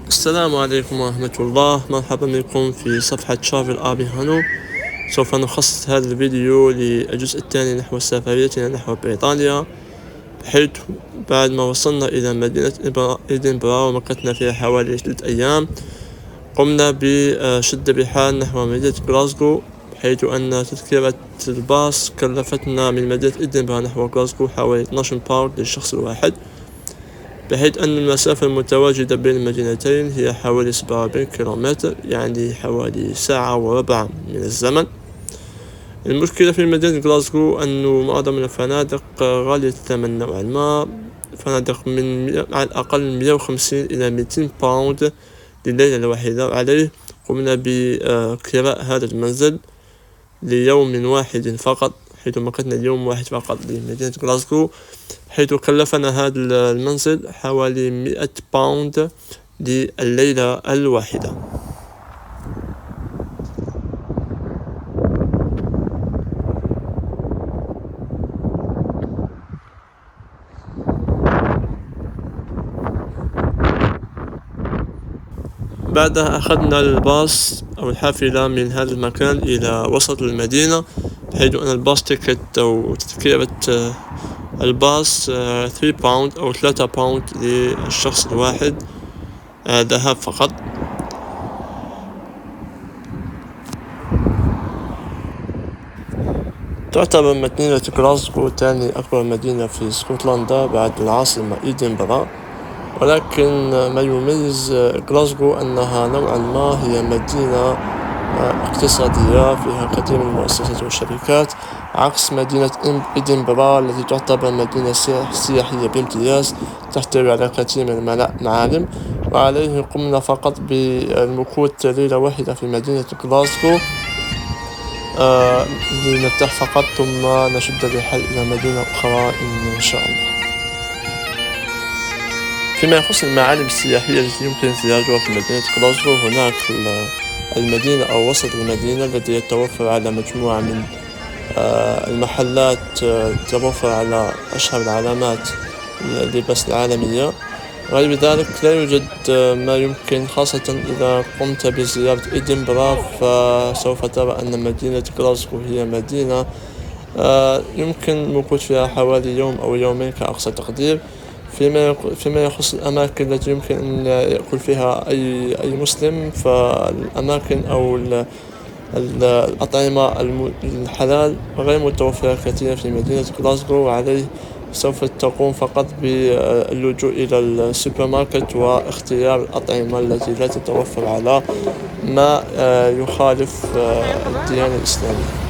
السلام عليكم ورحمة الله. مرحبا بكم في صفحة شافل آبي هانو. سوف نخصص هذا الفيديو للجزء الثاني نحو سفريتنا نحو بريطانيا، بحيث بعد ما وصلنا إلى مدينة إدنبرا ومكثنا فيها حوالي 3 أيام، قمنا بشد الرحال نحو مدينة غلاسكو، بحيث أن تذكرة الباص كلفتنا من مدينة إدنبرا نحو غلاسكو حوالي 12 باوند للشخص الواحد، بحيث أن المسافة المتواجدة بين المدينتين هي حوالي 47 كيلومتر، يعني حوالي ساعة وربع من الزمن. المشكلة في مدينة غلاسكو أنه معظم الفنادق غالية الثمن نوعا ما، فنادق من على الأقل 150 إلى 200 باوند لليلة الواحدة. وعليه قمنا بكراء هذا المنزل ليوم واحد فقط، حيث مكثنا اليوم واحد فقط لمدينة غلاسكو، حيث كلفنا هذا المنزل حوالي 100 باوند لليلة الواحدة. بعدها أخذنا الباص أو الحافلة من هذا المكان إلى وسط المدينة، بحيث أن الباص تيكت أو تذكرة الباص 3 باوند أو 3 باوند للشخص الواحد ذهاب فقط. تعتبر مدينة غلاسكو ثاني أكبر مدينة في اسكتلندا بعد العاصمة إدنبرا، ولكن ما يميز غلاسكو أنها نوعا ما هي مدينة اقتصادية فيها كثير من المؤسسات والشركات، عكس مدينة إدنبرا التي تعتبر مدينة سياحية بامتياز تحتوي على كثير من المعالم. وعليه قمنا فقط بالمكوث ليلة واحدة في مدينة غلاسكو لنرتاح فقط، ثم نشد الرحال إلى مدينة أخرى إن شاء الله. فيما يخص المعالم السياحية التي يمكن زيارتها في مدينة غلاسكو، هناك المدينة أو وسط المدينة الذي يتوفر على مجموعة من المحلات تتوفر على أشهر العلامات اللباس العالمية. غير ذلك لا يوجد ما يمكن، خاصة إذا قمت بزيارة إدنبرا فسوف ترى أن مدينة غلاسكو هي مدينة يمكن المكوث فيها حوالي يوم أو يومين كأقصى تقدير. فيما يخص الأماكن التي يمكن أن يأكل فيها أي مسلم، فالأماكن أو الأطعمة الحلال غير متوفرة كثيرا في مدينة غلاسكو، وعليه سوف تقوم فقط باللجوء إلى السوبر ماركت واختيار الأطعمة التي لا تتوفر على ما يخالف الديانة الإسلامية.